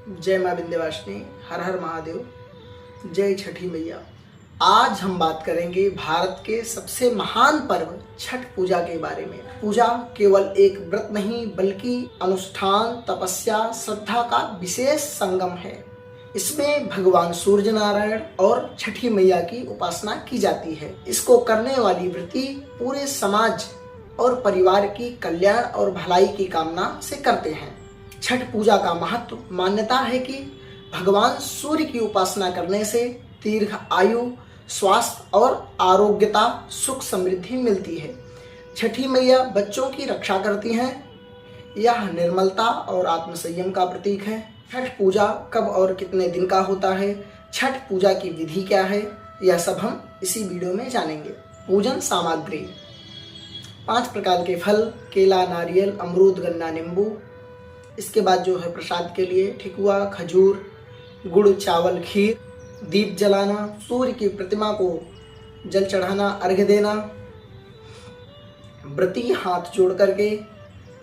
जय माँ विंध्यवासिनी, हर हर महादेव, जय छठी मैया। आज हम बात करेंगे भारत के सबसे महान पर्व छठ पूजा के बारे में। पूजा केवल एक व्रत नहीं बल्कि अनुष्ठान, तपस्या, श्रद्धा का विशेष संगम है। इसमें भगवान सूर्य नारायण और छठी मैया की उपासना की जाती है। इसको करने वाली व्रती पूरे समाज और परिवार की कल्याण और भलाई की कामना से करते हैं। छठ पूजा का महत्व मान्यता है कि भगवान सूर्य की उपासना करने से दीर्घ आयु, स्वास्थ्य और आरोग्यता, सुख समृद्धि मिलती है। छठी मैया बच्चों की रक्षा करती हैं। यह निर्मलता और आत्मसंयम का प्रतीक है। छठ पूजा कब और कितने दिन का होता है, छठ पूजा की विधि क्या है, यह सब हम इसी वीडियो में जानेंगे। पूजन सामग्री: 5 प्रकार के फल, केला, नारियल, अमरूद, गन्ना, नींबू। इसके बाद जो है प्रसाद के लिए ठेकुआ, खजूर, गुड़, चावल, खीर, दीप जलाना, सूर्य की प्रतिमा को जल चढ़ाना, अर्घ्य देना। व्रती हाथ जोड़ करके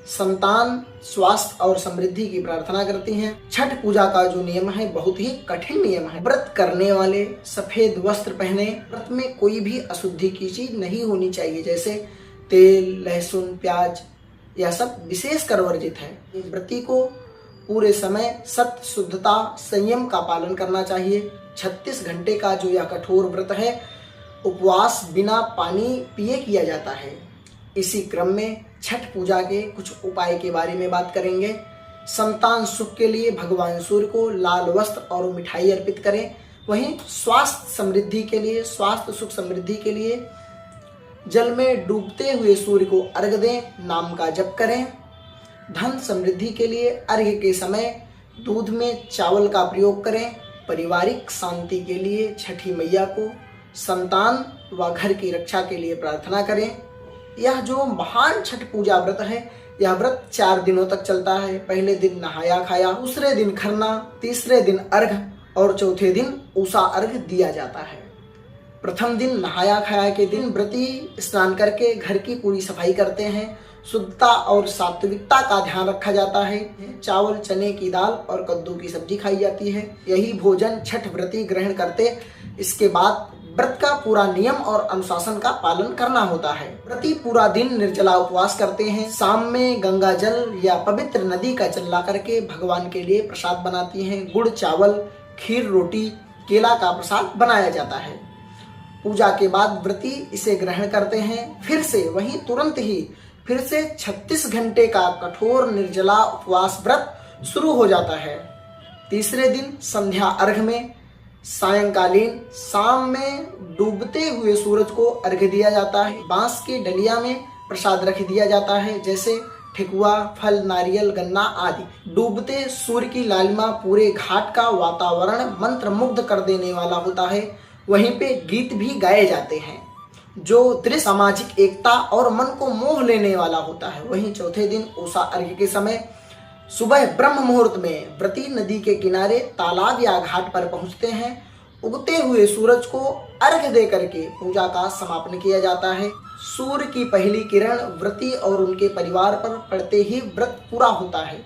संतान, स्वास्थ्य और समृद्धि की प्रार्थना करती हैं। छठ पूजा का जो नियम है बहुत ही कठिन नियम है। व्रत करने वाले सफेद वस्त्र पहने। व्रत में कोई भी अशुद्धि की चीज नहीं होनी चाहिए, जैसे तेल, लहसुन, प्याज, यह सब विशेष कर वर्जित है। व्रती को पूरे समय सत्य, शुद्धता, संयम का पालन करना चाहिए। 36 घंटे का जो यह कठोर व्रत है, उपवास बिना पानी पिए किया जाता है। इसी क्रम में छठ पूजा के कुछ उपाय के बारे में बात करेंगे। संतान सुख के लिए भगवान सूर्य को लाल वस्त्र और मिठाई अर्पित करें। वहीं स्वास्थ्य समृद्धि के लिए, स्वास्थ्य सुख समृद्धि के लिए जल में डूबते हुए सूर्य को अर्घ्य दें, नाम का जप करें। धन समृद्धि के लिए अर्घ्य के समय दूध में चावल का प्रयोग करें। पारिवारिक शांति के लिए छठी मैया को संतान व घर की रक्षा के लिए प्रार्थना करें। यह जो महान छठ पूजा व्रत है, यह व्रत 4 दिनों तक चलता है। पहले दिन नहाया खाया, दूसरे दिन खरना, तीसरे दिन अर्घ्य और चौथे दिन उषा अर्घ्य दिया जाता है। प्रथम दिन नहाया खाया के दिन व्रती स्नान करके घर की पूरी सफाई करते हैं। शुद्धता और सात्विकता का ध्यान रखा जाता है। चावल, चने की दाल और कद्दू की सब्जी खाई जाती है। यही भोजन छठ व्रती ग्रहण करते। इसके बाद व्रत का पूरा नियम और अनुशासन का पालन करना होता है। व्रती पूरा दिन निर्जला उपवास करते हैं। शाम में गंगा जल या पवित्र नदी का जल ला करके भगवान के लिए प्रसाद बनाती हैं। गुड़, चावल, खीर, रोटी, केला का प्रसाद बनाया जाता है। पूजा के बाद व्रती इसे ग्रहण करते हैं। फिर से वहीं तुरंत ही फिर से 36 घंटे का कठोर निर्जला उपवास व्रत शुरू हो जाता है। तीसरे दिन संध्या अर्घ्य में सायंकालीन शाम में डूबते हुए सूरज को अर्घ्य दिया जाता है। बांस की डलिया में प्रसाद रख दिया जाता है, जैसे ठेकुआ, फल, नारियल, गन्ना आदि। डूबते सूर्य की लालिमा पूरे घाट का वातावरण मंत्र मुग्ध कर देने वाला होता है। वहीं पे गीत भी गाए जाते हैं जो दृश्य सामाजिक एकता और मन को मोह लेने वाला होता है। वहीं चौथे दिन उषा अर्घ्य के समय सुबह ब्रह्म मुहूर्त में व्रती नदी के किनारे, तालाब या घाट पर पहुंचते हैं। उगते हुए सूरज को अर्घ्य दे करके पूजा का समापन किया जाता है। सूर्य की पहली किरण व्रती और उनके परिवार पर पड़ते ही व्रत पूरा होता है।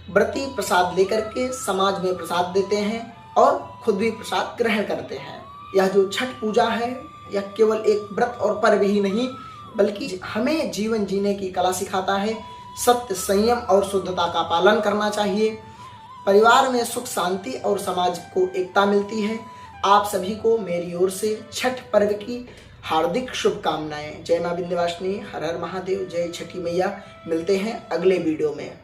व्रती प्रसाद लेकर के समाज में प्रसाद देते हैं और खुद भी प्रसाद ग्रहण करते हैं। यह जो छठ पूजा है, यह केवल एक व्रत और पर्व ही नहीं बल्कि हमें जीवन जीने की कला सिखाता है। सत्य, संयम और शुद्धता का पालन करना चाहिए। परिवार में सुख, शांति और समाज को एकता मिलती है। आप सभी को मेरी ओर से छठ पर्व की हार्दिक शुभकामनाएं। जय मां विंध्यवासिनी, हर हर महादेव, जय छठी मैया। मिलते हैं अगले वीडियो में।